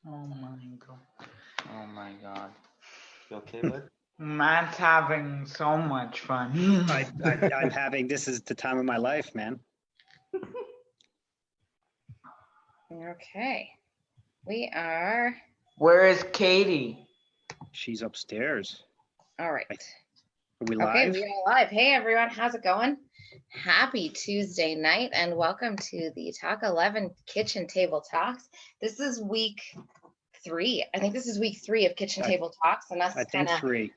Oh my god. Oh my God. You okay, bud? Matt's having so much fun. I'm having, this is the time of my life, man. Okay. We are. Where is Katie? She's upstairs. All right. Are we Okay, live? we are live. Hey, everyone. How's it going? Happy Tuesday night, and welcome to the Talk 11 Kitchen Table Talks. This is week 3. I think this is week 3 of Kitchen Table Talks, and us I kind think of 3.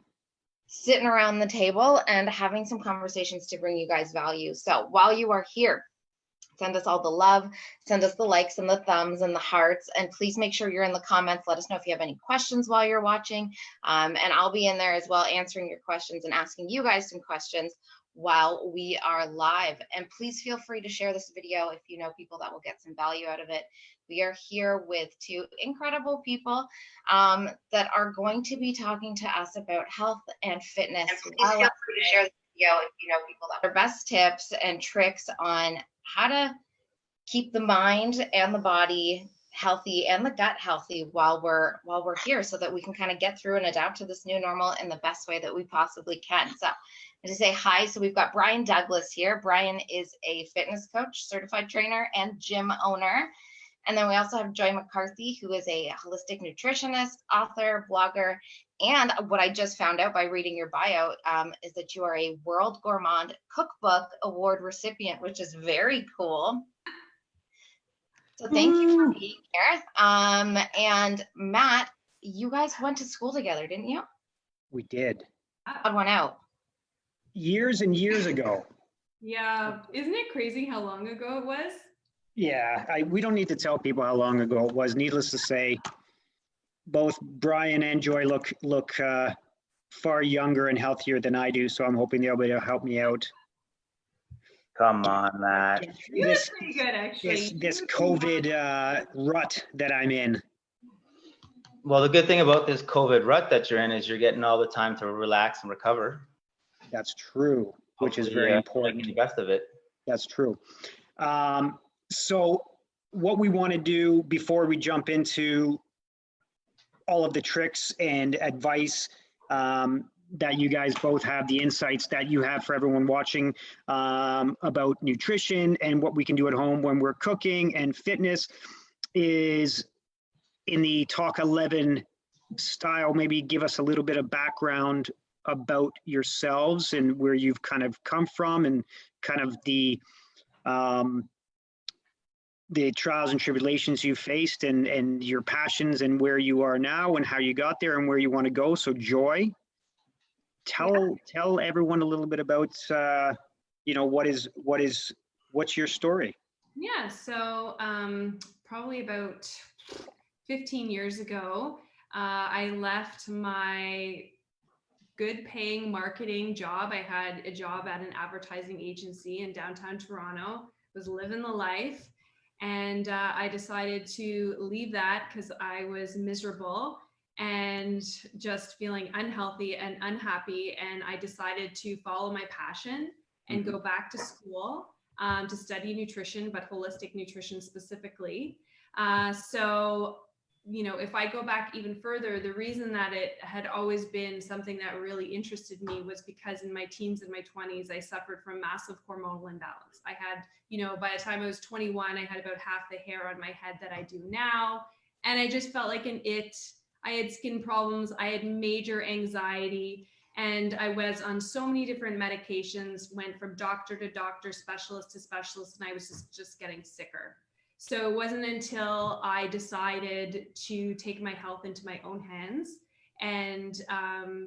sitting around the table and having some conversations to bring you guys value. So while you are here, send us all the love, send us the likes and the thumbs and the hearts, and please make sure you're in the comments. Let us know if you have any questions while you're watching, and I'll be in there as well answering your questions and asking you guys some questions while we are live. And please feel free to share this video if you know people that will get some value out of it. We are here with 2 incredible people that are going to be talking to us about health and fitness. And please feel free to share this video if you know people that are best tips and tricks on how to keep the mind and the body healthy and the gut healthy while we're here, so that we can kind of get through and adapt to this new normal in the best way that we possibly can. So to say hi, so we've got Brian Douglas here. Brian is a fitness coach, certified trainer, and gym owner. And then we also have Joy McCarthy, who is a holistic nutritionist, author, blogger. And what I just found out by reading your bio is that you are a World Gourmand Cookbook Award recipient, which is very cool. So thank you for being here. And Matt, you guys went to school together, didn't you? We did. Odd one out. Years and years ago. Yeah, isn't it crazy how long ago it was? Yeah, we don't need to tell people how long ago it was. Needless to say, both Brian and Joy look far younger and healthier than I do, so I'm hoping they'll be able to help me out. Come on, Matt. You look pretty good, actually. This COVID rut that I'm in. Well, the good thing about this COVID rut that you're in is you're getting all the time to relax and recover. That's true, which is very important. Making the best of it. That's true. So what we want to do before we jump into all of the tricks and advice that you guys both have, the insights that you have for everyone watching about nutrition and what we can do at home when we're cooking and fitness, is in the Talk 11 style. Maybe give us a little bit of background about yourselves and where you've kind of come from, and kind of the trials and tribulations you faced, and your passions, and where you are now and how you got there and where you want to go. So Joy, tell everyone a little bit about what's your story? Yeah, so probably about 15 years ago, I left my good paying marketing job. I had a job at an advertising agency in downtown Toronto, was living the life. And I decided to leave that because I was miserable and just feeling unhealthy and unhappy. And I decided to follow my passion and go back to school to study nutrition, but holistic nutrition specifically. So, if I go back even further, the reason that it had always been something that really interested me was because in my teens and my 20s, I suffered from massive hormonal imbalance. I had, by the time I was 21, I had about half the hair on my head that I do now. And I just felt like I had skin problems. I had major anxiety. And I was on so many different medications, went from doctor to doctor, specialist to specialist, and I was just getting sicker. So it wasn't until I decided to take my health into my own hands and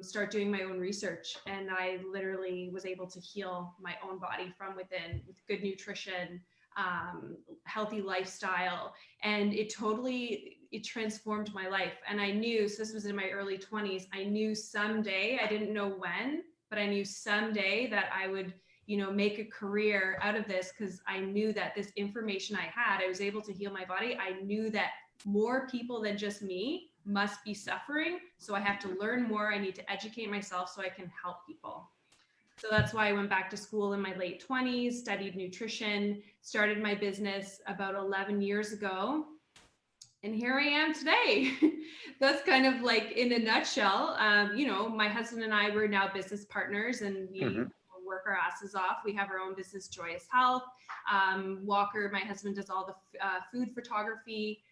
start doing my own research. And I literally was able to heal my own body from within with good nutrition, healthy lifestyle. And it transformed my life. And I knew, so this was in my early 20s, I knew someday, I didn't know when, but I knew someday that I would make a career out of this, because I knew that this information I was able to heal my body. I knew that more people than just me must be suffering. So I have to learn more. I need to educate myself so I can help people. So that's why I went back to school in my late 20s, studied nutrition, started my business about 11 years ago. and here I am today. That's kind of like in a nutshell. You know, my husband and I were now business partners, and we work our asses off. We have our own business, Joyous Health. Walker, my husband, does all the food photography.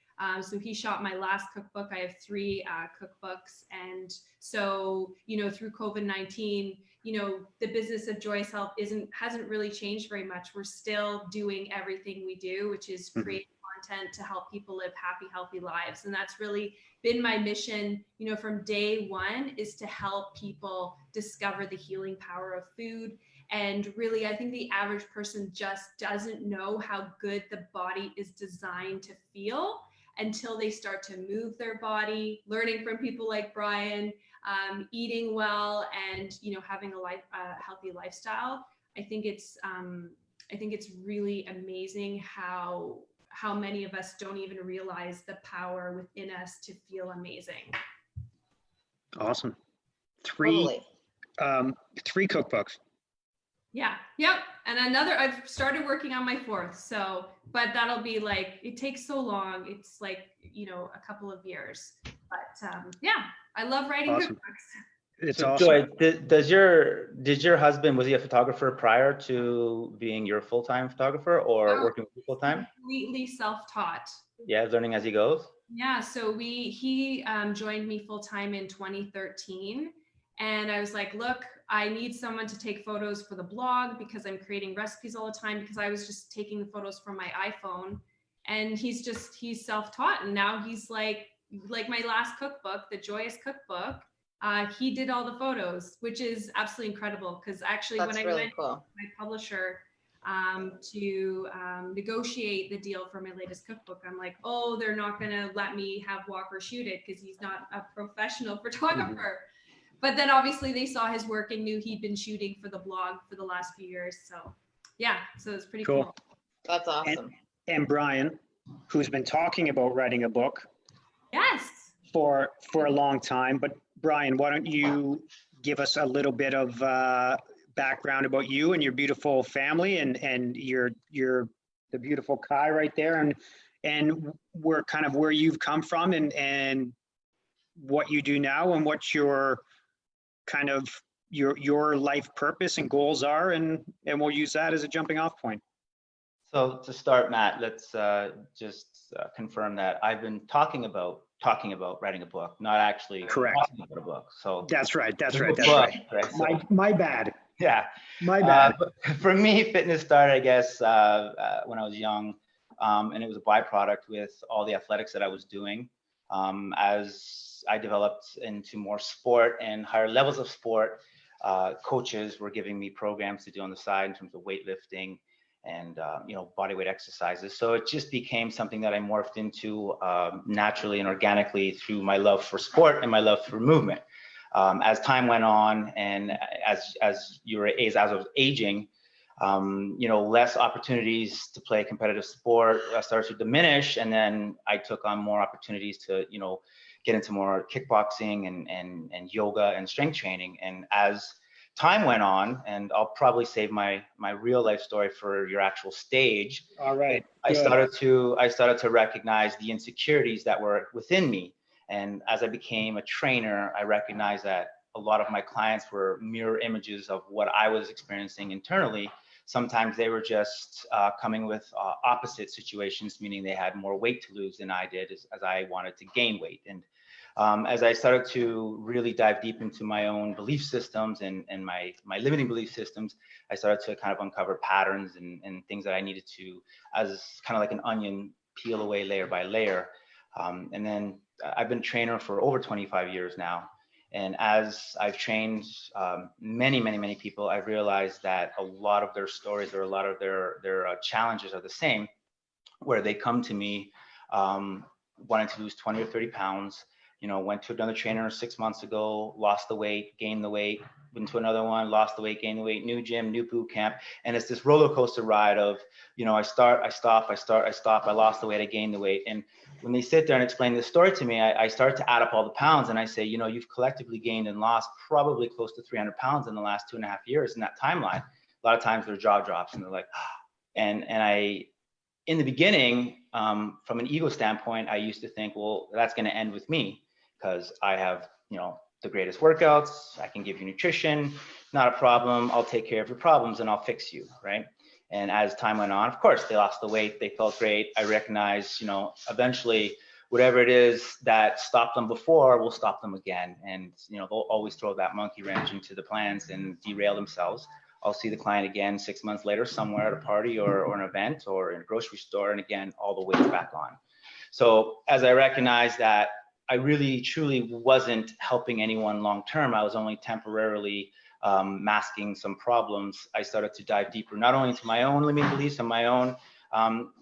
So he shot my last cookbook. I have 3 cookbooks. And so, you know, through COVID-19, you know, the business of Joyous Health hasn't really changed very much. We're still doing everything we do, which is create content to help people live happy, healthy lives. And that's really been my mission, you know, from day one, is to help people discover the healing power of food. And really, I think the average person just doesn't know how good the body is designed to feel until they start to move their body, learning from people like Brian, eating well, and, you know, having a healthy lifestyle. I think it's really amazing how many of us don't even realize the power within us to feel amazing. Awesome. 3 cookbooks. Yeah. Yep. And I've started working on my 4th. So, but that'll be like, it takes so long. It's like, you know, a couple of years, but yeah, I love writing cookbooks. It's So awesome. Joy, did your husband, was he a photographer prior to being your full-time photographer, or working with you full-time? Completely self-taught. Yeah, learning as he goes. Yeah, so he joined me full-time in 2013, and I was like, look, I need someone to take photos for the blog because I'm creating recipes all the time, because I was just taking the photos from my iPhone. And he's self-taught, and now he's like my last cookbook, the Joyous Cookbook, he did all the photos, which is absolutely incredible, because actually when I went to my publisher to negotiate the deal for my latest cookbook, I'm like, oh, they're not gonna let me have Walker shoot it because he's not a professional photographer. But then obviously they saw his work and knew he'd been shooting for the blog for the last few years. So yeah, so it's pretty cool. That's awesome. And Brian, who's been talking about writing a book Yes. for a long time. But Brian, why don't you give us a little bit of background about you and your beautiful family, and your the beautiful Kai right there, and where you've come from, and what you do now, and what your kind of your life purpose and goals are, and we'll use that as a jumping off point. So to start, Matt, let's just confirm that I've been talking about writing a book, not actually Correct. talking about a book. So That's right. Right? So, My bad. yeah. My bad. For me, fitness started, I guess, when I was young, and it was a byproduct with all the athletics that I was doing. As I developed into more sport and higher levels of sport, coaches were giving me programs to do on the side in terms of weightlifting and bodyweight exercises. So it just became something that I morphed into naturally and organically through my love for sport and my love for movement. As time went on, and as I was aging, less opportunities to play competitive sport started to diminish, and then I took on more opportunities to get into more kickboxing and yoga and strength training. And as time went on, and I'll probably save my real life story for your actual stage. All right. I started to recognize the insecurities that were within me. And as I became a trainer, I recognized that a lot of my clients were mirror images of what I was experiencing internally. Sometimes they were just coming with opposite situations, meaning they had more weight to lose than I did, as I wanted to gain weight. And as I started to really dive deep into my own belief systems and my limiting belief systems, I started to kind of uncover patterns and things that I needed to, as kind of like an onion, peel away layer by layer. And then I've been a trainer for over 25 years now. And as I've trained many people, I've realized that a lot of their stories or a lot of their challenges are the same, where they come to me wanting to lose 20 or 30 pounds, went to another trainer 6 months ago, lost the weight, gained the weight, went to another one, lost the weight, gained the weight, new gym, new boot camp. And it's this roller coaster ride of, I start, I stop, I lost the weight, I gained the weight. And when they sit there and explain this story to me, I start to add up all the pounds, and I say, you've collectively gained and lost probably close to 300 pounds in the last 2.5 years in that timeline. A lot of times their jaw drops and they're like, and in the beginning, from an ego standpoint, I used to think, well, that's going to end with me because I have, the greatest workouts. I can give you nutrition, not a problem. I'll take care of your problems and I'll fix you, right? And as time went on, of course, they lost the weight. They felt great. I recognized, eventually whatever it is that stopped them before will stop them again. And, they'll always throw that monkey wrench into the plans and derail themselves. I'll see the client again 6 months later somewhere at a party or an event or in a grocery store. And again, all the weight's back on. So as I recognized that I really, truly wasn't helping anyone long-term, I was only temporarily masking some problems, I started to dive deeper, not only into my own limiting beliefs and my own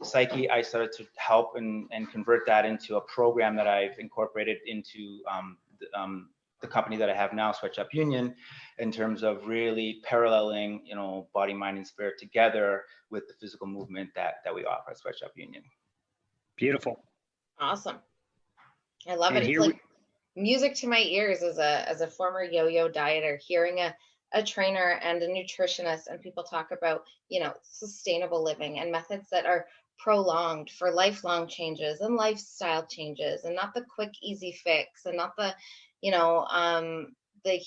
psyche. I started to help and convert that into a program that I've incorporated into the company that I have now, Sweatshop Union, in terms of really paralleling, body, mind, and spirit together with the physical movement that we offer at Sweatshop Union. Beautiful. Awesome. I love And it. It's like music to my ears as a former yo-yo dieter, hearing a trainer and a nutritionist and people talk about, sustainable living and methods that are prolonged for lifelong changes and lifestyle changes, and not the quick, easy fix, and not the,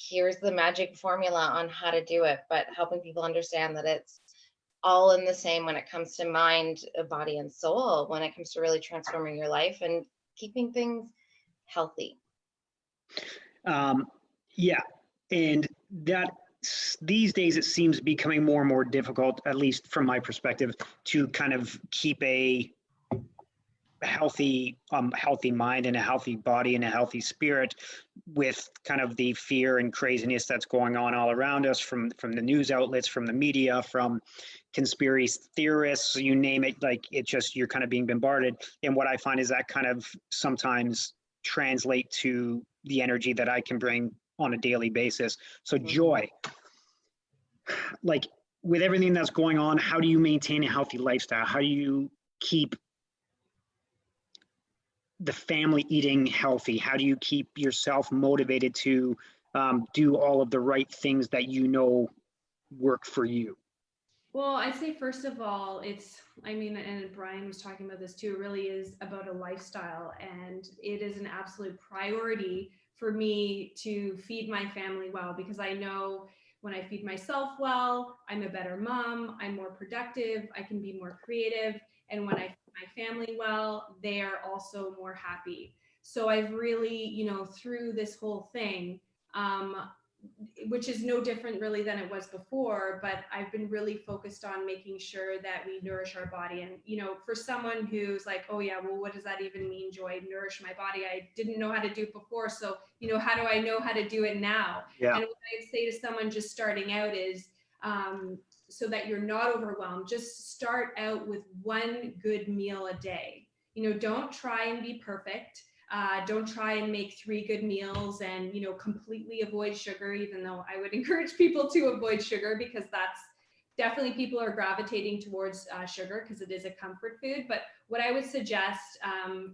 here's the magic formula on how to do it, but helping people understand that it's all in the same when it comes to mind, body, and soul, when it comes to really transforming your life and keeping things healthy. Yeah. And that these days it seems becoming more and more difficult, at least from my perspective, to kind of keep a healthy mind and a healthy body and a healthy spirit with kind of the fear and craziness that's going on all around us from the news outlets, from the media, from conspiracy theorists, you name it. Like, it's just, you're kind of being bombarded. And what I find is that kind of sometimes translate to the energy that I can bring on a daily basis. So Joy, like, with everything that's going on, how do you maintain a healthy lifestyle? How do you keep the family eating healthy? How do you keep yourself motivated to do all of the right things that work for you? Well, I'd say first of all, and Brian was talking about this too, it really is about a lifestyle, and it is an absolute priority for me to feed my family well, because I know when I feed myself well, I'm a better mom, I'm more productive, I can be more creative. And when I feed my family well, they are also more happy. So I've really, through this whole thing, which is no different really than it was before, but I've been really focused on making sure that we nourish our body. And, for someone who's like, oh yeah, well, what does that even mean, Joy? Nourish my body. I didn't know how to do it before. So, how do I know how to do it now? Yeah. And what I'd say to someone just starting out is, so that you're not overwhelmed, just start out with one good meal a day. Don't try and be perfect. Don't try and make 3 good meals and, completely avoid sugar, even though I would encourage people to avoid sugar, because that's definitely, people are gravitating towards sugar because it is a comfort food. But what I would suggest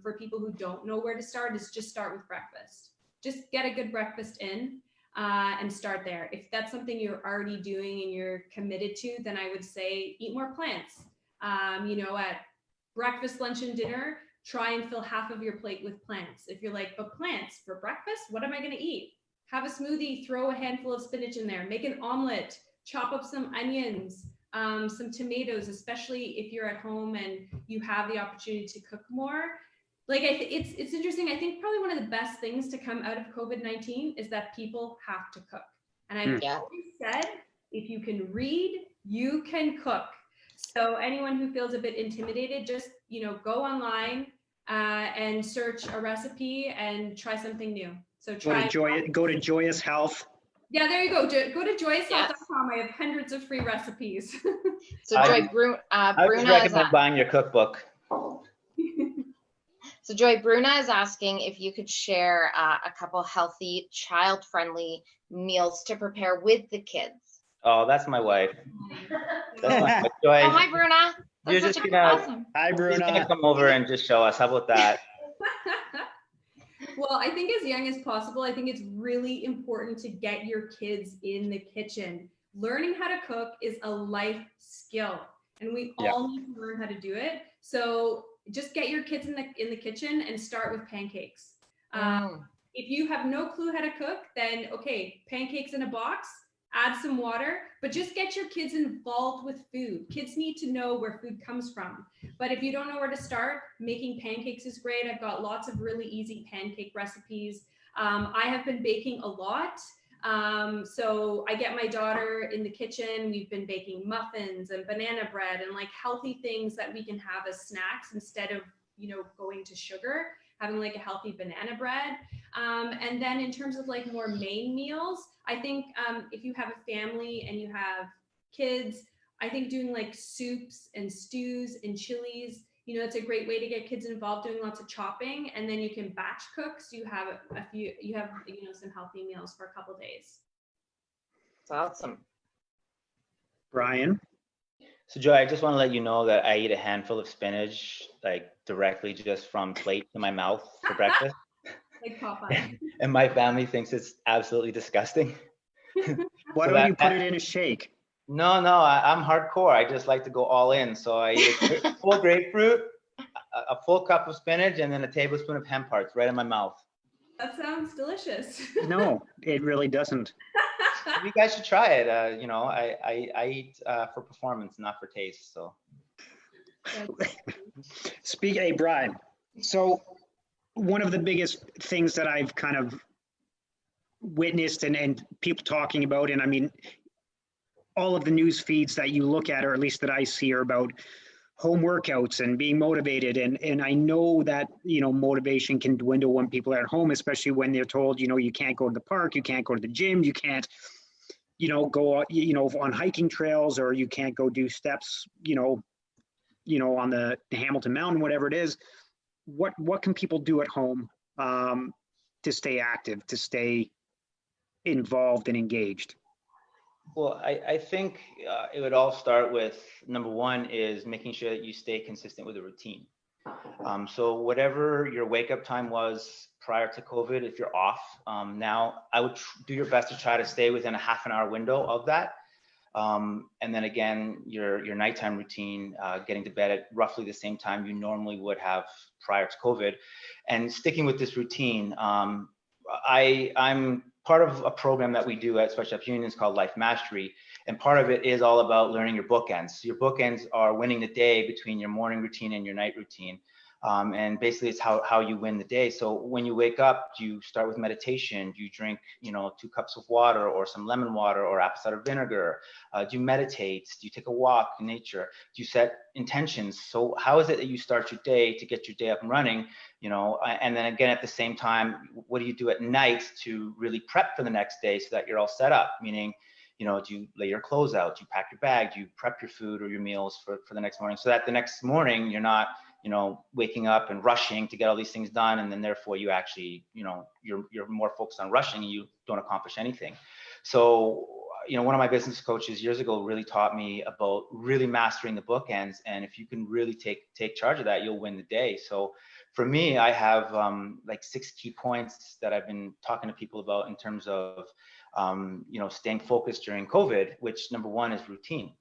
for people who don't know where to start is just start with breakfast. Just get a good breakfast in and start there. If that's something you're already doing and you're committed to, then I would say eat more plants. At breakfast, lunch, and dinner, try and fill half of your plate with plants. If you're like, but plants for breakfast, what am I going to eat? Have a smoothie, throw a handful of spinach in there, make an omelet, chop up some onions, some tomatoes, especially if you're at home and you have the opportunity to cook more. Like, it's interesting. I think probably one of the best things to come out of COVID-19 is that people have to cook. And I've always said, if you can read, you can cook. So anyone who feels a bit intimidated, just, go online and search a recipe and try something new. So Go to Joyous Health. Yeah, there you go. Go to joyoushealth.com. I have hundreds of free recipes. So Joy, I would recommend buying your cookbook. So Joy, Bruna is asking if you could share a couple healthy, child-friendly meals to prepare with the kids. Oh, that's my wife. That's my wife. Joy. Oh, hi, Bruna. You're just gonna, Hi, Bruna. She's gonna come over and just show us. How about that? Well, I think as young as possible, I think it's really important to get your kids in the kitchen. Learning how to cook is a life skill. and we Yeah. all need to learn how to do it. So just get your kids in the kitchen and start with pancakes. If you have no clue how to cook, then okay, pancakes in a box, add some water, but just get your kids involved with food. Kids need to know where food comes from. But if you don't know where to start, making pancakes is great. I've got lots of really easy pancake recipes. I have been baking a lot. So I get my daughter in the kitchen. We've been baking muffins and banana bread and like healthy things that we can have as snacks instead of, going to sugar, having like a healthy banana bread. And then in terms of like more main meals, I think if you have a family and you have kids, I think doing like soups and stews and chilies, it's a great way to get kids involved, doing lots of chopping, and then you can batch cook. So you have some healthy meals for a couple days. It's awesome. Brian? So Joy, I just want to let you know that I eat a handful of spinach, like directly just from plate to my mouth for breakfast. Like Popeye. And my family thinks it's absolutely disgusting. Why So don't you put it in a shake? No, I'm hardcore. I just like to go all in. So I eat a full grapefruit, a full cup of spinach, and then a tablespoon of hemp hearts right in my mouth. That sounds delicious. No, it really doesn't. You guys should try it. I eat for performance, not for taste. So. Hey, Brian. So one of the biggest things that I've kind of witnessed and people talking about, and I mean, all of the news feeds that you look at, or at least that I see, are about home workouts and being motivated. And I know that, motivation can dwindle when people are at home, especially when they're told, you can't go to the park, you can't go to the gym, you can't, go, on hiking trails, or you can't go do steps, on the Hamilton Mountain, whatever it is. What can people do at home to stay active, to stay involved and engaged? Well, I think it would all start with, number one is making sure that you stay consistent with a routine. So whatever your wake up time was prior to COVID, if you're off, now I would do your best to try to stay within a half an hour window of that. And then again, your nighttime routine, getting to bed at roughly the same time you normally would have prior to COVID, and sticking with this routine. I'm part of a program that we do at Sweatshop Union called Life Mastery. And part of it is all about learning your bookends. So your bookends are winning the day between your morning routine and your night routine. And basically it's how you win the day. So when you wake up, you start with meditation. Do you drink, 2 cups of water or some lemon water or apple cider vinegar? Do you meditate? Do you take a walk in nature? Do you set intentions? So how is it that you start your day to get your day up and running? And then again, at the same time, what do you do at night to really prep for the next day so that you're all set up? Meaning, do you lay your clothes out? Do you pack your bag? Do you prep your food or your meals for the next morning, so that the next morning you're not, waking up and rushing to get all these things done, and then therefore you actually, you're more focused on rushing and you don't accomplish anything. So, one of my business coaches years ago really taught me about really mastering the bookends, and if you can really take charge of that, you'll win the day. So for me, I have like 6 key points that I've been talking to people about in terms of staying focused during COVID, which number 1 is routine.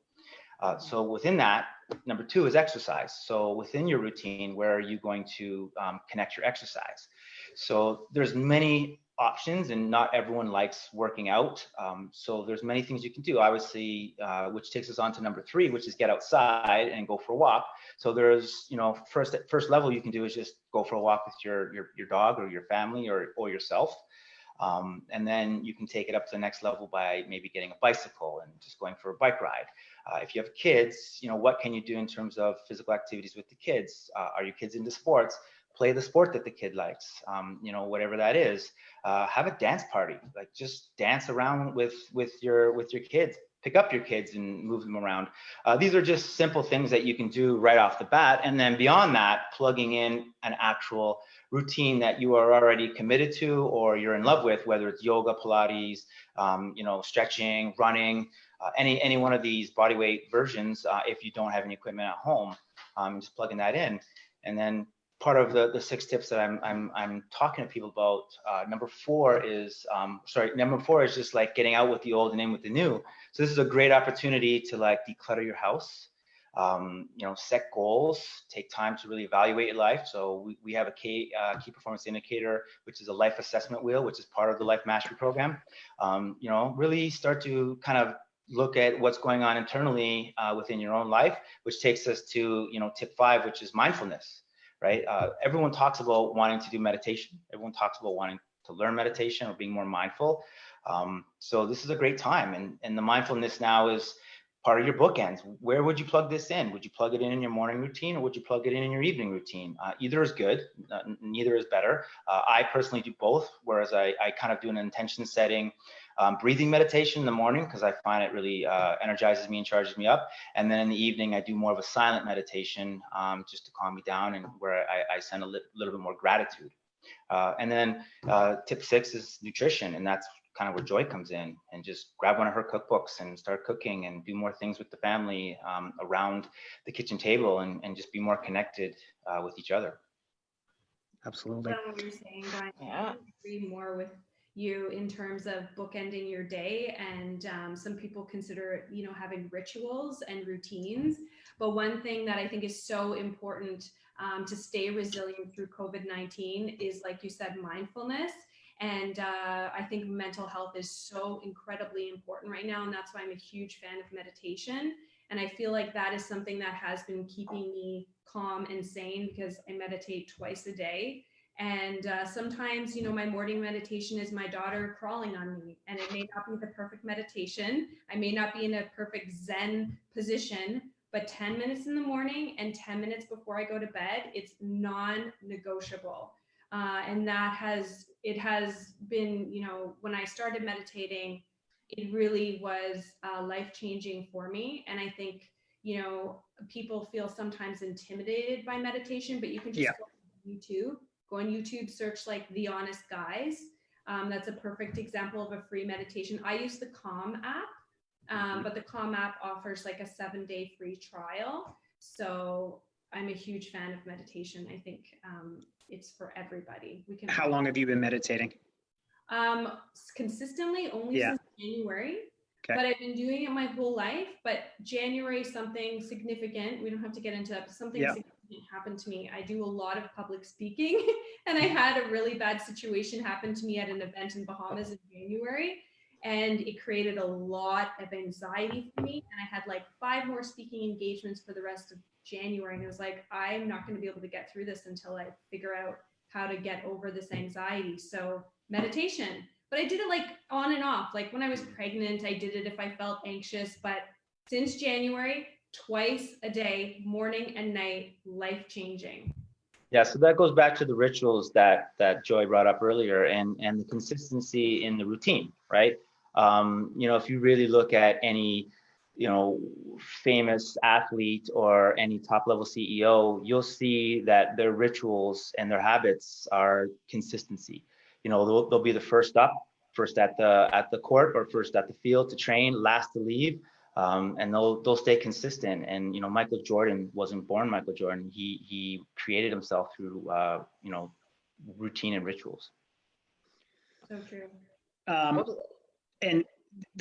So within that, number 2 is exercise. So within your routine, where are you going to connect your exercise? So there's many options, and not everyone likes working out. So there's many things you can do, obviously, which takes us on to number 3, which is get outside and go for a walk. So there's, first level you can do is just go for a walk with your dog or your family or yourself. And then you can take it up to the next level by maybe getting a bicycle and just going for a bike ride. If you have kids, what can you do in terms of physical activities with the kids? Are your kids into sports? Play the sport that the kid likes, whatever that is. Have a dance party, like just dance around with your kids. Pick up your kids and move them around. These are just simple things that you can do right off the bat. And then beyond that, plugging in an actual routine that you are already committed to or you're in love with, whether it's yoga, Pilates, stretching, running, any one of these body weight versions. If you don't have any equipment at home, just plugging that in. And then part of the 6 tips that I'm talking to people about, number 4 is just like getting out with the old and in with the new. So this is a great opportunity to like declutter your house. Set goals, take time to really evaluate your life. So we have a key performance indicator, which is a life assessment wheel, which is part of the Life Mastery program. Really start to kind of look at what's going on internally within your own life, which takes us to, tip 5, which is mindfulness, right? Everyone talks about wanting to do meditation. Everyone talks about wanting to learn meditation or being more mindful. So this is a great time. And the mindfulness now is part of your bookends. Where would you plug this in? Would you plug it in your morning routine, or would you plug it in your evening routine? Either is good, neither is better. I personally do both, whereas I kind of do an intention setting breathing meditation in the morning, because I find it really energizes me and charges me up. And then in the evening, I do more of a silent meditation just to calm me down, and where I send a little bit more gratitude. And then tip 6 is nutrition, and that's kind of where Joy comes in, and just grab one of her cookbooks and start cooking and do more things with the family around the kitchen table, and just be more connected with each other. Absolutely. What you're saying, Brian, Yeah. I agree more with you in terms of bookending your day. And some people consider, having rituals and routines. But one thing that I think is so important to stay resilient through COVID-19 is, like you said, mindfulness. And I think mental health is so incredibly important right now. And that's why I'm a huge fan of meditation. And I feel like that is something that has been keeping me calm and sane, because I meditate twice a day. And sometimes, my morning meditation is my daughter crawling on me, and it may not be the perfect meditation. I may not be in a perfect Zen position, but 10 minutes in the morning and 10 minutes before I go to bed, it's non-negotiable. And it has been, when I started meditating, it really was life-changing for me. And I think, people feel sometimes intimidated by meditation, but you can just go on YouTube, search like The Honest Guys. That's a perfect example of a free meditation. I use the Calm app, but the Calm app offers like a 7-day free trial. So I'm a huge fan of meditation. I think it's for everybody. How long have you been meditating? Consistently, only since January. Okay. But I've been doing it my whole life. But January, something significant, we don't have to get into that, but something significant happened to me. I do a lot of public speaking, and I had a really bad situation happen to me at an event in Bahamas in January. And it created a lot of anxiety for me. And I had like 5 more speaking engagements for the rest of January. And I was like, I'm not going to be able to get through this until I figure out how to get over this anxiety. So meditation. But I did it like on and off. Like when I was pregnant, I did it if I felt anxious. But since January, twice a day, morning and night, life-changing. Yeah, so that goes back to the rituals that Joy brought up earlier, and the consistency in the routine, right? If you really look at any, famous athlete or any top-level CEO, you'll see that their rituals and their habits are consistency. They'll be the first up, first at the court or first at the field to train, last to leave. And they'll stay consistent. And Michael Jordan wasn't born Michael Jordan. He created himself through routine and rituals. So true. And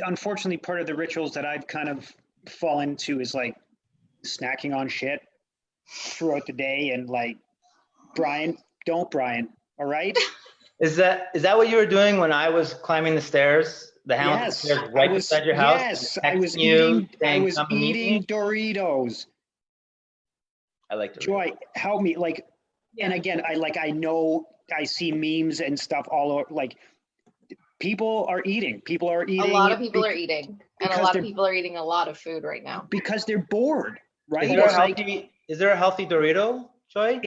unfortunately, part of the rituals that I've kind of fallen into is like snacking on shit throughout the day, and like, Brian, all right? Is that what you were doing when I was climbing the stairs? The Hamilton stairs right beside your house? Yes, I was eating Doritos. I like Doritos. Joy, help me. Like, and again, I know I see memes and stuff all over. Like, people are eating. A lot of people are eating, and a lot of people are eating a lot of food right now because they're bored. Right? Is there a healthy Dorito, Joy?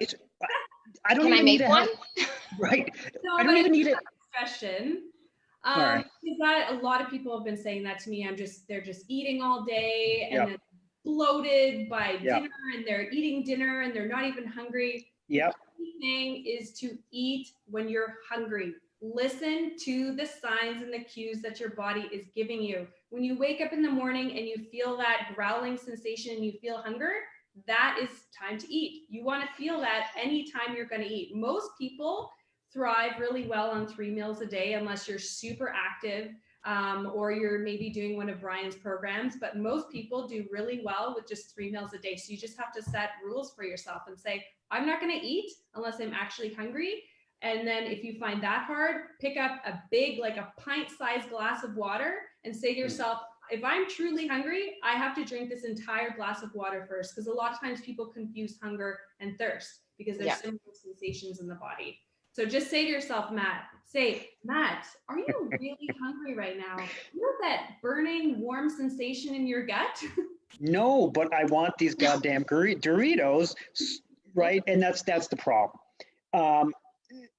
I don't Can even I make need one? Right. No, I don't even need it. Expression. Right. Is that a lot of people have been saying that to me. They're just eating all day and then bloated by dinner, and they're eating dinner and they're not even hungry. Yep. The key thing is to eat when you're hungry. Listen to the signs and the cues that your body is giving you. When you wake up in the morning and you feel that growling sensation and you feel hunger, that is time to eat. You want to feel that anytime you're going to eat. Most people thrive really well on 3 meals a day unless you're super active. or you're maybe doing one of Brian's programs, but most people do really well with just 3 meals a day. So you just have to set rules for yourself and say, I'm not going to eat unless I'm actually hungry. And then if you find that hard, pick up a big, like a pint-sized glass of water and say to yourself, if I'm truly hungry, I have to drink this entire glass of water first. Because a lot of times people confuse hunger and thirst because there's similar sensations in the body. So just say to yourself, Matt, are you really hungry right now? You know that burning warm sensation in your gut? No, but I want these goddamn Doritos, right? And that's the problem.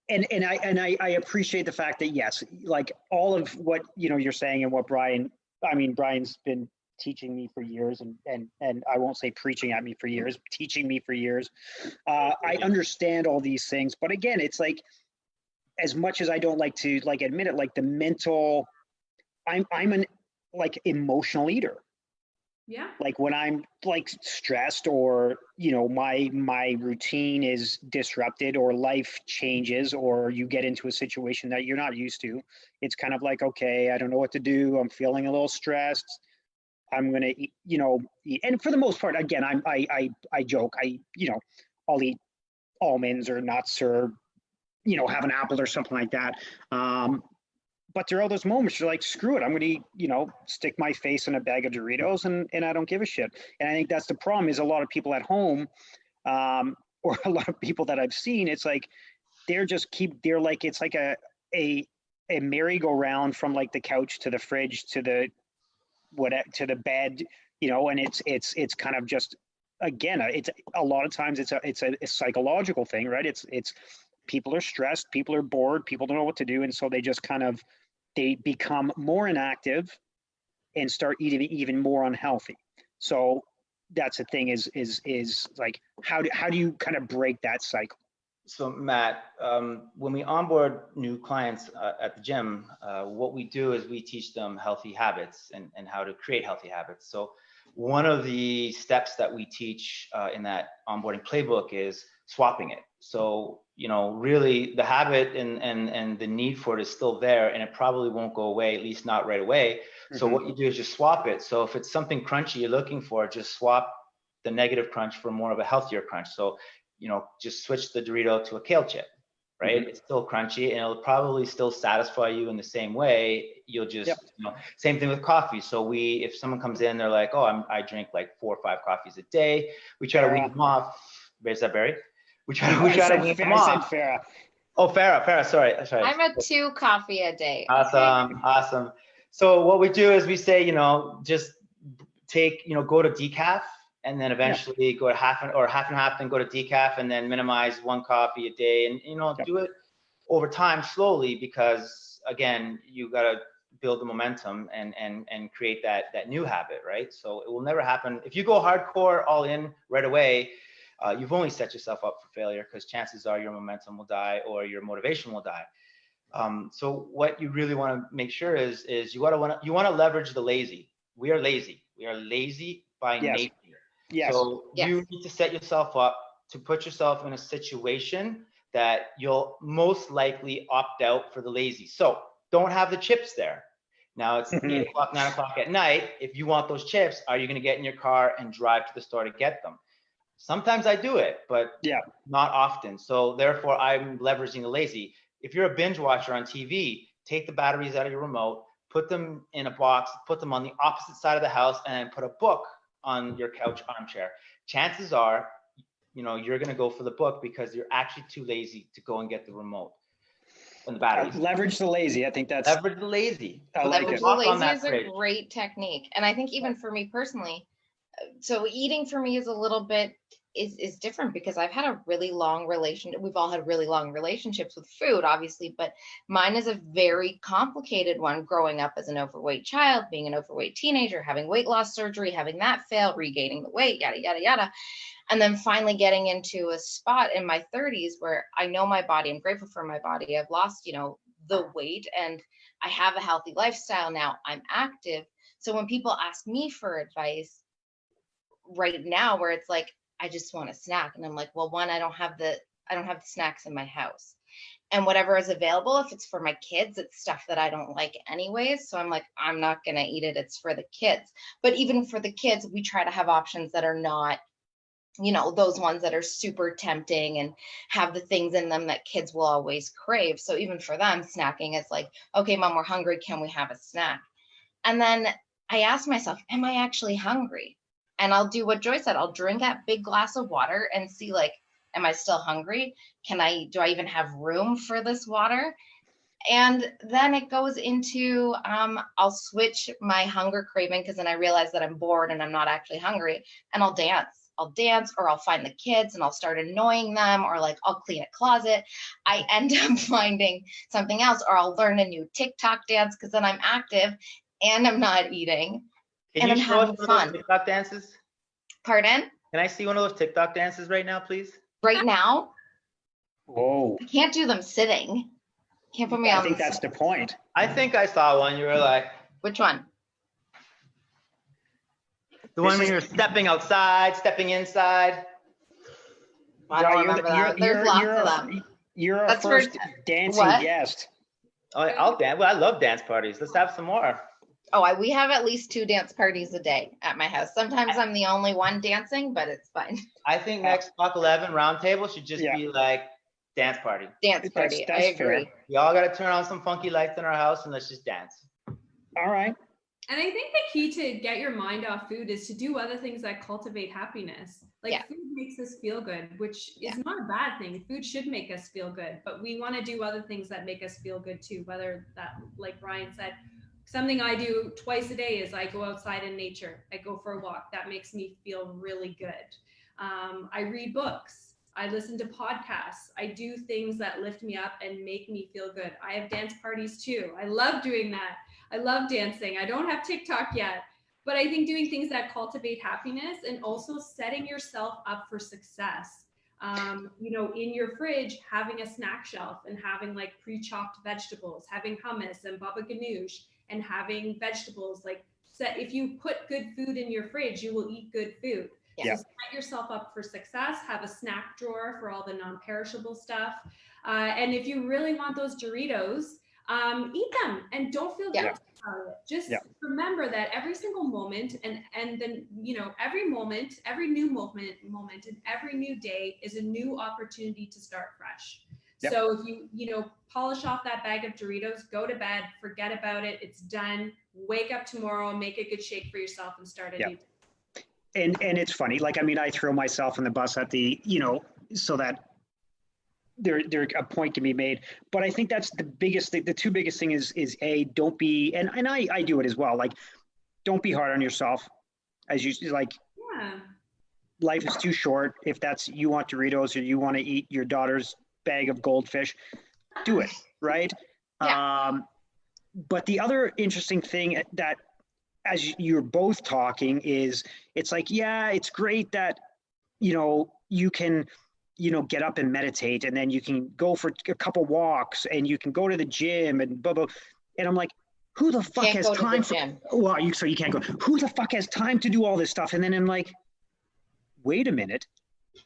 And I appreciate the fact that, yes, like all of what, you're saying and what Brian's been teaching me for years, and I won't say preaching at me for years, teaching me for years. I understand all these things, but again, it's like, as much as I don't like to admit it, like the mental, I'm an emotional eater. Yeah. Like when I'm stressed, or my routine is disrupted, or life changes, or you get into a situation that you're not used to, it's kind of like, okay, I don't know what to do, I'm feeling a little stressed, I'm gonna eat, eat. And for the most part, again, I joke, I'll eat almonds or nuts, or have an apple or something like that. But there are those moments you're like, screw it, I'm going to, stick my face in a bag of Doritos, and I don't give a shit. And I think that's the problem, is a lot of people at home, or a lot of people that I've seen, it's like, it's like a merry-go-round from like the couch to the fridge to the bed, and it's kind of just, again, it's a lot of times it's a psychological thing, right? It's people are stressed, people are bored, people don't know what to do, and so they just they become more inactive and start eating even more unhealthy. So that's the thing, is like, how do you kind of break that cycle? So Matt, when we onboard new clients at the gym, what we do is we teach them healthy habits and how to create healthy habits. So one of the steps that we teach in that onboarding playbook is swapping it. So, really the habit and the need for it is still there, and it probably won't go away, at least not right away. So what you do is just swap it. So if it's something crunchy you're looking for, just swap the negative crunch for more of a healthier crunch. So, just switch the Dorito to a kale chip, right? It's still crunchy, and it'll probably still satisfy you in the same way. You'll just, same thing with coffee. So if someone comes in, they're like, oh, I drink like 4 or 5 coffees a day. We try to wean them off. Is that Barry? We try to wean them off. I said Farah. Oh, Farah, sorry. I'm at 2 coffee a day. Awesome. So what we do is we say, just take, go to decaf, and then eventually go to half and half, then go to decaf, and then minimize 1 coffee a day, and do it over time slowly, because again, you got to build the momentum and create that new habit, right? So it will never happen if you go hardcore all in right away. You've only set yourself up for failure, because chances are your momentum will die or your motivation will die. So what you really want to make sure is you want to leverage the lazy. We are lazy by nature. Yes. So you need to set yourself up to put yourself in a situation that you'll most likely opt out for the lazy. So don't have the chips there. Now it's 8 o'clock, 9 o'clock at night. If you want those chips, are you going to get in your car and drive to the store to get them? Sometimes I do it, but not often. So therefore, I'm leveraging the lazy. If you're a binge watcher on TV, take the batteries out of your remote, put them in a box, put them on the opposite side of the house, and put a book on your couch armchair. Chances are, you're going to go for the book because you're actually too lazy to go and get the remote and the batteries. Leverage the lazy. I think that's leverage the lazy. Leverage the lazy is a great technique. And I think even for me personally, so eating for me is a little bit is different, because I've had a really long relationship. We've all had really long relationships with food, obviously, but mine is a very complicated one, growing up as an overweight child, being an overweight teenager, having weight loss surgery, having that fail, regaining the weight, yada, yada, yada. And then finally getting into a spot in my 30s where I know my body, I'm grateful for my body. I've lost, the weight, and I have a healthy lifestyle now. I'm active. So when people ask me for advice right now, where it's like, I just want a snack. And I'm like, well, one, I don't have the snacks in my house. And whatever is available, if it's for my kids, it's stuff that I don't like anyways. So I'm like, I'm not going to eat it. It's for the kids. But even for the kids, we try to have options that are not, you know, those ones that are super tempting and have the things in them that kids will always crave. So even for them, snacking is like, okay, mom, we're hungry. Can we have a snack? And then I ask myself, am I actually hungry? And I'll do what Joy said. I'll drink that big glass of water and see, like, am I still hungry? Do I even have room for this water? And then it goes into, I'll switch my hunger craving because then I realize that I'm bored and I'm not actually hungry, and I'll dance. I'll dance, or I'll find the kids and I'll start annoying them, or like I'll clean a closet. I end up finding something else, or I'll learn a new TikTok dance because then I'm active and I'm not eating. Can And you I'm show us having one of fun. those TikTok dances? Pardon? Can I see one of those TikTok dances right now, please? Right now, Whoa. I can't do them sitting. Can't put me I on think the that's the point. I think I saw one. You were like, Which one? the one This when is- you're stepping outside, stepping inside. I don't Joy, remember that. There's lots of them. You're our That's for- first dancing what? guest. Oh, I'll dance. Well, I love dance parties. Let's have some more. Oh, we have at least 2 dance parties a day at my house. Sometimes I'm the only one dancing, but it's fine. I think next Talk 11 roundtable should just Yeah. be like dance party. Dance party. That's I agree. fair. We all got to turn on some funky lights in our house and let's just dance. All right. And I think the key to get your mind off food is to do other things that cultivate happiness. Like Yeah. food makes us feel good, which is Yeah. not a bad thing. Food should make us feel good, but we want to do other things that make us feel good too. Whether that, like Ryan said, something I do twice a day is I go outside in nature. I go for a walk. That makes me feel really good. I read books. I listen to podcasts. I do things that lift me up and make me feel good. I have dance parties too. I love doing that. I love dancing. I don't have TikTok yet, but I think doing things that cultivate happiness and also setting yourself up for success. You know, in your fridge, having a snack shelf and having like pre-chopped vegetables, having hummus and baba ganoush, and having vegetables. Like, if you put good food in your fridge, you will eat good food. Yeah. So set yourself up for success. Have a snack drawer for all the non-perishable stuff. And if you really want those Doritos, eat them and don't feel guilty about it. Just remember that every single moment and then, you know, every moment, every new moment and every new day is a new opportunity to start fresh. Yep. So if you know, polish off that bag of Doritos, go to bed, forget about it. It's done. Wake up tomorrow, make a good shake for yourself and start a new day. And it's funny, like, I mean, I throw myself in the bus at the, you know, so that there a point can be made. But I think that's the biggest thing. The 2 biggest thing is don't be, and I do it as well. Like, don't be hard on yourself. As you like, life is too short. If that's, you want Doritos or you want to eat your daughter's bag of goldfish, do it, right? Yeah. But the other interesting thing that, as you're both talking, is it's like, yeah, it's great that, you know, you can, you know, get up and meditate, and then you can go for a couple walks, and you can go to the gym and blah, blah. And I'm like, who the fuck Can't has go to the time for, gym. well, so you can't go, who the fuck has time to do all this stuff? And then I'm like, wait a minute,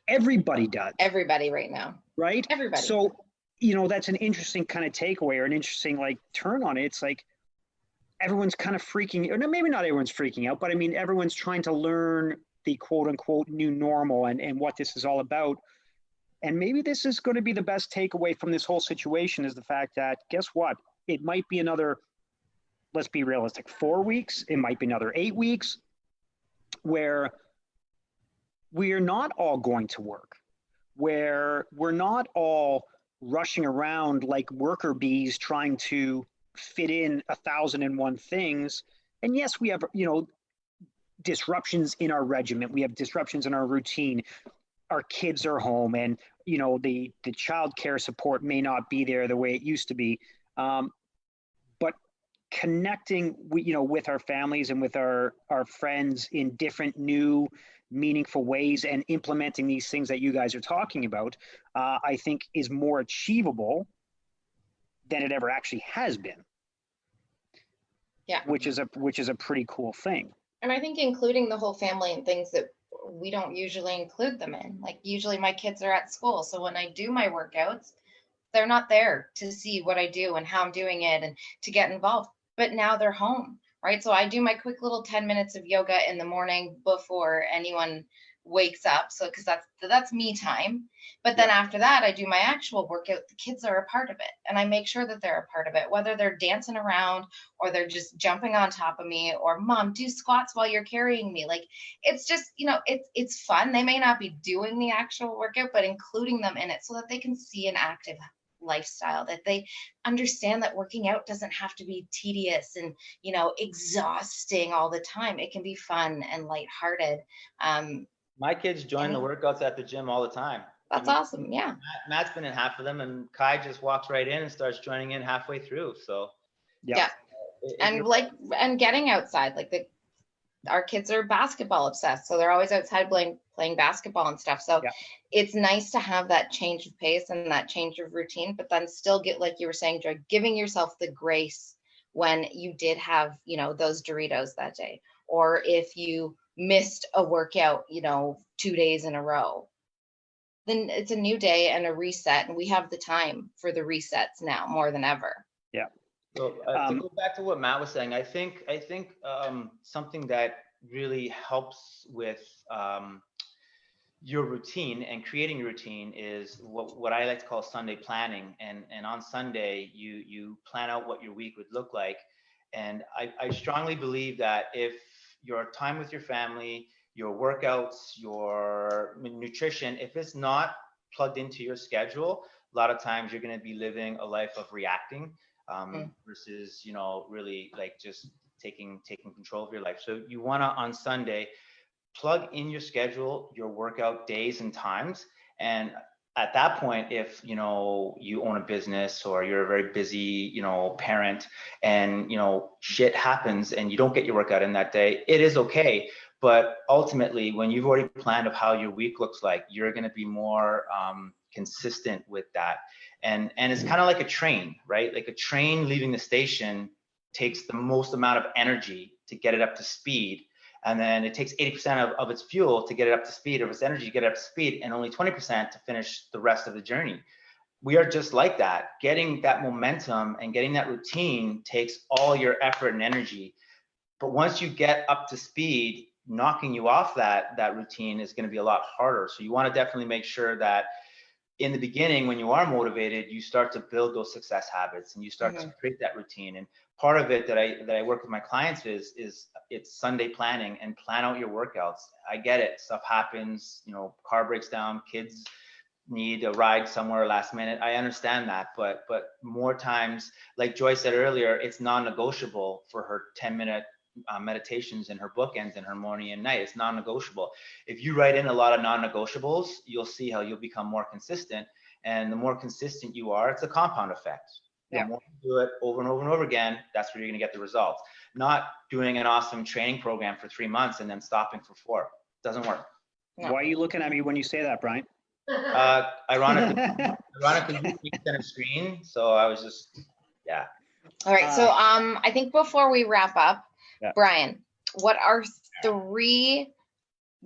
everybody does. Everybody right now. Right? Everybody. So, you know, that's an interesting kind of takeaway, or an interesting like turn on it. It's like everyone's kind of freaking, or maybe not everyone's freaking out, but I mean, everyone's trying to learn the quote unquote new normal and what this is all about. And maybe this is going to be the best takeaway from this whole situation, is the fact that, guess what? It might be another, let's be realistic, 4 weeks. It might be another 8 weeks where we're not all going to work, where we're not all rushing around like worker bees trying to fit in 1,001 things. And yes, we have, you know, disruptions in our regiment. We have disruptions in our routine. Our kids are home, and, you know, the child care support may not be there the way it used to be. But connecting, you know, with our families and with our friends in different, new, meaningful ways, and implementing these things that you guys are talking about, I think is more achievable than it ever actually has been. Yeah. Which is a pretty cool thing. And I think including the whole family and things that we don't usually include them in. Like, usually my kids are at school. So when I do my workouts, They're not there to see what I do and how I'm doing it and to get involved, but now they're home, right? So I do my quick little 10 minutes of yoga in the morning before anyone wakes up. So, cause that's me time. But then after that, I do my actual workout. The kids are a part of it, and I make sure that they're a part of it, whether they're dancing around or they're just jumping on top of me, or mom, do squats while you're carrying me. Like, it's just, it's fun. They may not be doing the actual workout, but including them in it so that they can see an active lifestyle, that they understand that working out doesn't have to be tedious and exhausting all the time. It can be fun and lighthearted. My kids join the workouts at the gym all the time. That's awesome. Yeah. Matt's been in half of them, and Kai just walks right in and starts joining in halfway through. So yeah. And getting outside, like our kids are basketball obsessed, so they're always outside playing basketball and stuff. So it's nice to have that change of pace and that change of routine, but then still get, like you were saying, Joy, giving yourself the grace when you did have, those Doritos that day, or if you missed a workout, 2 days in a row. Then it's a new day and a reset, and we have the time for the resets now more than ever. Yeah. So to go back to what Matt was saying, I think something that really helps with your routine and creating a routine is what I like to call Sunday planning. And on Sunday, you plan out what your week would look like. And I strongly believe that if your time with your family, your workouts, your nutrition, if it's not plugged into your schedule, a lot of times you're going to be living a life of reacting versus, really like just taking control of your life. So you want to, on Sunday, plug in your schedule, your workout days and times. And at that point, if you own a business or you're a very busy parent, and shit happens and you don't get your workout in that day, it is okay. But ultimately, when you've already planned of how your week looks like, you're going to be more consistent with that. And it's kind of like a train, right? Like a train leaving the station takes the most amount of energy to get it up to speed. And then it takes 80% of its fuel to get it up to speed, of its energy to get it up to speed, and only 20% to finish the rest of the journey. We are just like that. Getting that momentum and getting that routine takes all your effort and energy. But once you get up to speed, knocking you off that routine is going to be a lot harder. So you want to definitely make sure that in the beginning, when you are motivated, you start to build those success habits and you start to create that routine. And part of it that I work with my clients is it's Sunday planning and plan out your workouts. I get it. Stuff happens, car breaks down, kids need a ride somewhere last minute. I understand that, but more times, like Joy said earlier, it's non-negotiable for her 10-minute meditations and her bookends in her morning and night. It's non-negotiable. If you write in a lot of non-negotiables, you'll see how you'll become more consistent. And the more consistent you are, it's a compound effect. The more you do it over and over and over again, that's where you're going to get the results. Not doing an awesome training program for 3 months and then stopping for 4. Doesn't work. No. Why are you looking at me when you say that, Brian? Ironically, you sent a screen, so I was just, All right. So I think before we wrap up, Brian, what are 3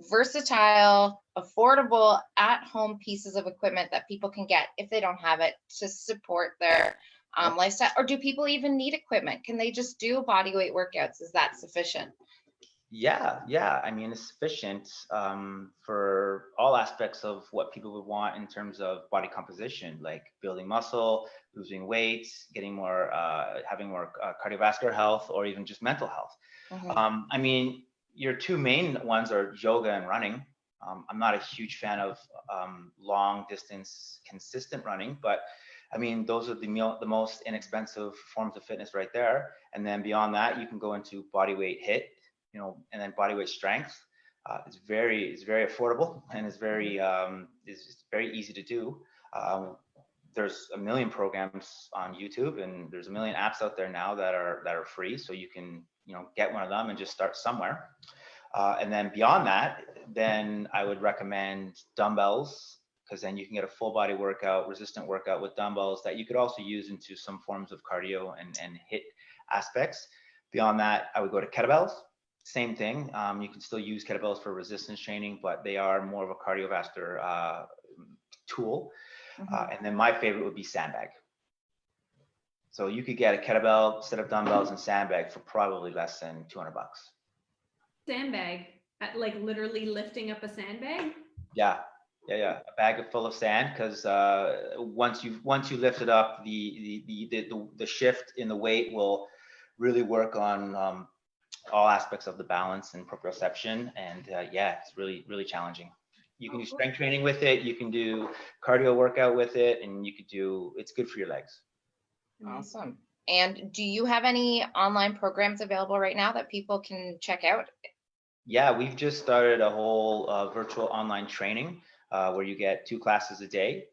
versatile, affordable, at-home pieces of equipment that people can get if they don't have it to support their lifestyle? Or do people even need equipment? Can they just do body weight workouts? Is that sufficient? Yeah. I mean, it's sufficient for all aspects of what people would want in terms of body composition, like building muscle, losing weight, getting more, having more cardiovascular health, or even just mental health. I mean, your 2 main ones are yoga and running. I'm not a huge fan of long distance consistent running, but I mean, those are the most inexpensive forms of fitness right there. And then beyond that, you can go into body weight HIIT, and then body weight strength. It's very affordable, and it's very easy to do. There's a million programs on YouTube, and there's a million apps out there now that are free, so you can get one of them and just start somewhere. And then beyond that, then I would recommend dumbbells, because then you can get a full body workout, resistant workout with dumbbells that you could also use into some forms of cardio and HIIT aspects. Beyond that, I would go to kettlebells. Same thing. You can still use kettlebells for resistance training, but they are more of a cardiovascular tool. And then my favorite would be sandbag. So you could get a kettlebell, set of dumbbells, and sandbag for probably less than $200. Sandbag, like literally lifting up a sandbag? Yeah. A bag full of sand, because once you lift it up, the shift in the weight will really work on all aspects of the balance and proprioception, and it's really challenging. You can do strength training with it, you can do cardio workout with it, and it's good for your legs. Awesome. And do you have any online programs available right now that people can check out? Yeah, we've just started a whole virtual online training where you get 2 classes a day.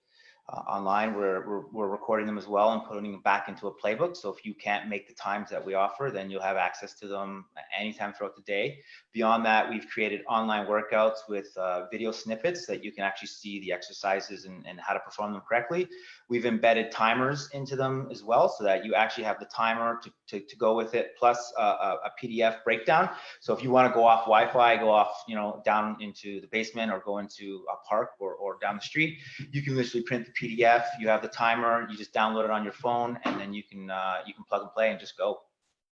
Online, we're recording them as well and putting them back into a playbook. So if you can't make the times that we offer, then you'll have access to them anytime throughout the day. Beyond that, we've created online workouts with video snippets that you can actually see the exercises and how to perform them correctly. We've embedded timers into them as well, so that you actually have the timer to go with it, plus a PDF breakdown. So if you want to go off Wi-Fi, go off, down into the basement or go into a park or down the street, you can literally print the PDF. You have the timer. You just download it on your phone, and then you can plug and play and just go.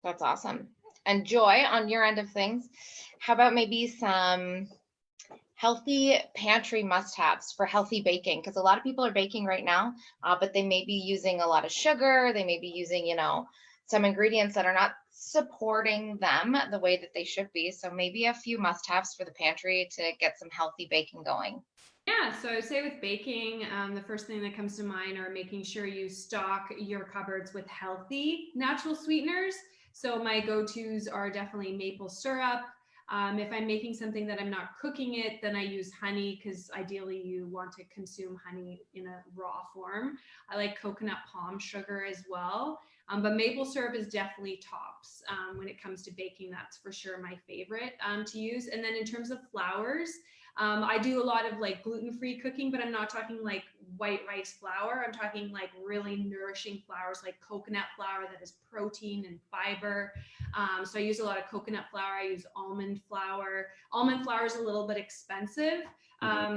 That's awesome. And Joy, on your end of things, how about maybe some healthy pantry must-haves for healthy baking? Because a lot of people are baking right now, but they may be using a lot of sugar. They may be using, some ingredients that are not supporting them the way that they should be. So maybe a few must-haves for the pantry to get some healthy baking going. Yeah, so I would say with baking, the first thing that comes to mind are making sure you stock your cupboards with healthy natural sweeteners. So my go-tos are definitely maple syrup. If I'm making something that I'm not cooking it, then I use honey, because ideally you want to consume honey in a raw form. I like coconut palm sugar as well. But maple syrup is definitely tops when it comes to baking. That's for sure my favorite to use. And then in terms of flours, I do a lot of like gluten-free cooking, but I'm not talking like white rice flour. I'm talking like really nourishing flours, like coconut flour that is protein and fiber. So I use a lot of coconut flour. I use almond flour. Almond flour is a little bit expensive.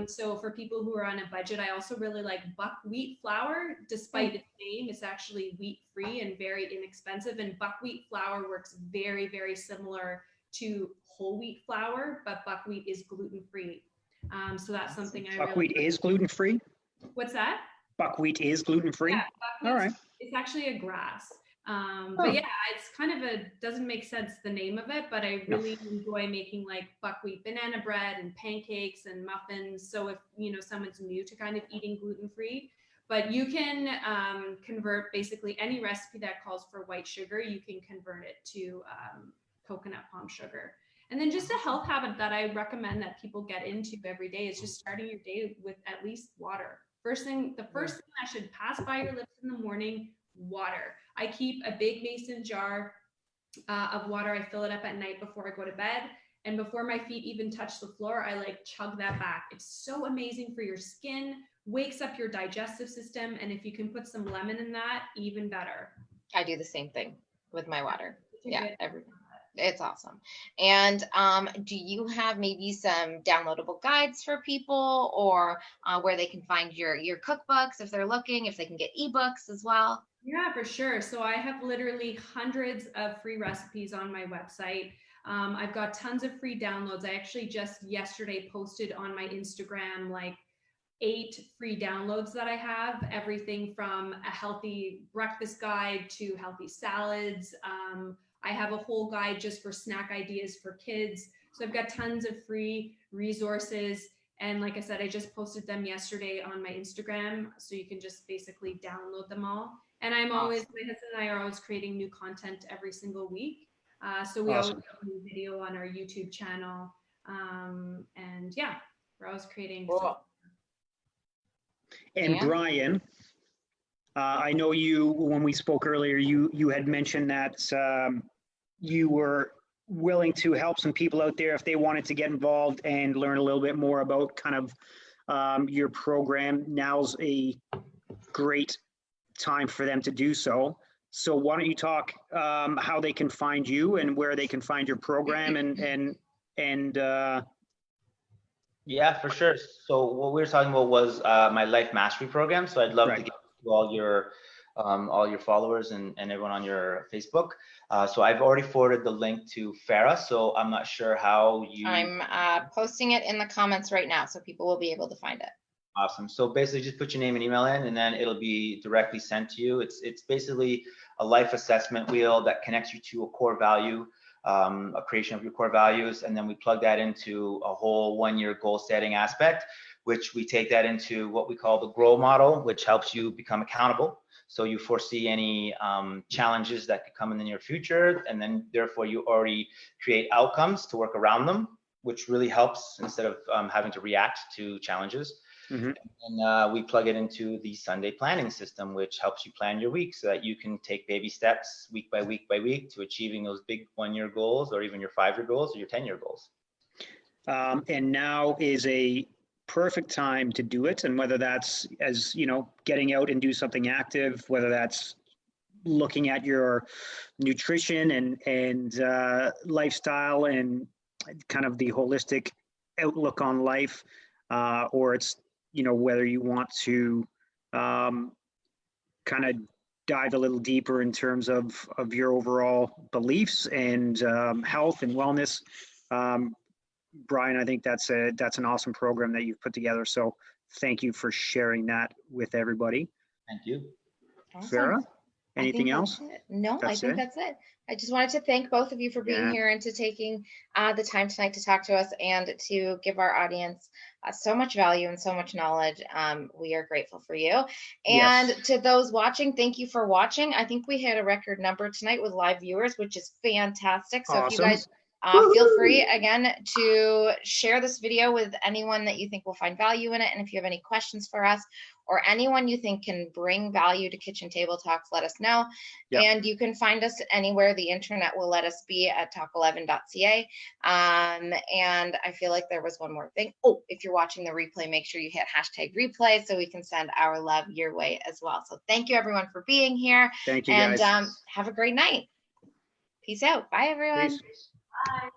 So for people who are on a budget, I also really like buckwheat flour. Despite its name, it's actually wheat-free and very inexpensive. And buckwheat flour works very, very similar to whole wheat flour, but buckwheat is gluten-free. So that's something I Buckwheat is gluten-free? What's that? Buckwheat is gluten-free? Yeah, all right. It's actually a grass. But yeah, it's kind of doesn't make sense, the name of it, but I really enjoy making like buckwheat banana bread and pancakes and muffins. So if, someone's new to kind of eating gluten-free, but you can convert basically any recipe that calls for white sugar, you can convert it to coconut palm sugar. And then just a health habit that I recommend that people get into every day is just starting your day with at least water. The first thing that should pass by your lips in the morning, water. I keep a big mason jar of water. I fill it up at night before I go to bed. And before my feet even touch the floor, I like chug that back. It's so amazing for your skin, wakes up your digestive system. And if you can put some lemon in that, even better. I do the same thing with my water. Yeah, it's awesome. And do you have maybe some downloadable guides for people, or where they can find your cookbooks if they're looking, if they can get ebooks as well? Yeah, for sure. So I have literally hundreds of free recipes on my website. I've got tons of free downloads. I actually just yesterday posted on my Instagram like 8 free downloads that I have, everything from a healthy breakfast guide to healthy salads. I have a whole guide just for snack ideas for kids. So I've got tons of free resources. And like I said, I just posted them yesterday on my Instagram. So you can just basically download them all. And my husband and I are always creating new content every single week. So we always have a new video on our YouTube channel. And yeah, we're always creating. Cool. And Brian, I know when we spoke earlier, you had mentioned that you were willing to help some people out there if they wanted to get involved and learn a little bit more about kind of your program. Now's a great time for them to do so. So why don't you talk how they can find you and where they can find your program and Yeah, for sure. So what we were talking about was my life mastery program. So I'd love to Right. get to all your followers and everyone on your Facebook. So I've already forwarded the link to Farah. So I'm not sure how you. I'm posting it in the comments right now, so people will be able to find it. Awesome. So basically just put your name and email in, and then it'll be directly sent to you. It's basically a life assessment wheel that connects you to a core value, a creation of your core values. And then we plug that into a whole 1-year goal setting aspect, which we take that into what we call the grow model, which helps you become accountable. So you foresee any challenges that could come in the near future, and then therefore you already create outcomes to work around them, which really helps instead of having to react to challenges. Mhm. And we plug it into the Sunday planning system, which helps you plan your week so that you can take baby steps week by week by week to achieving those big 1-year goals, or even your 5-year goals or your 10-year goals. And now is a perfect time to do it. And whether that's, as you know, getting out and do something active, whether that's looking at your nutrition and lifestyle and kind of the holistic outlook on life, or it's, you know, whether you want to kind of dive a little deeper in terms of your overall beliefs and health and wellness. Brian, I think that's an awesome program that you've put together. So thank you for sharing that with everybody. Thank you. Awesome. Farah, anything I think else? that's it. No, I That's think it? that's it. I just wanted to thank both of you for being Yeah. here and to taking the time tonight to talk to us and to give our audience so much value and so much knowledge. We are grateful for you. And Yes. to those watching, thank you for watching. I think we hit a record number tonight with live viewers, which is fantastic. So if you Awesome. guys feel free again to share this video with anyone that you think will find value in it. And if you have any questions for us or anyone you think can bring value to Kitchen Table Talks, let us know. Yep. And you can find us anywhere the internet will let us be at talk11.ca. And I feel like there was one more thing. Oh, if you're watching the replay, make sure you hit #replay so we can send our love your way as well. So thank you everyone for being here. Thank you, and guys. have a great night. Peace out. Bye everyone. Peace. Bye.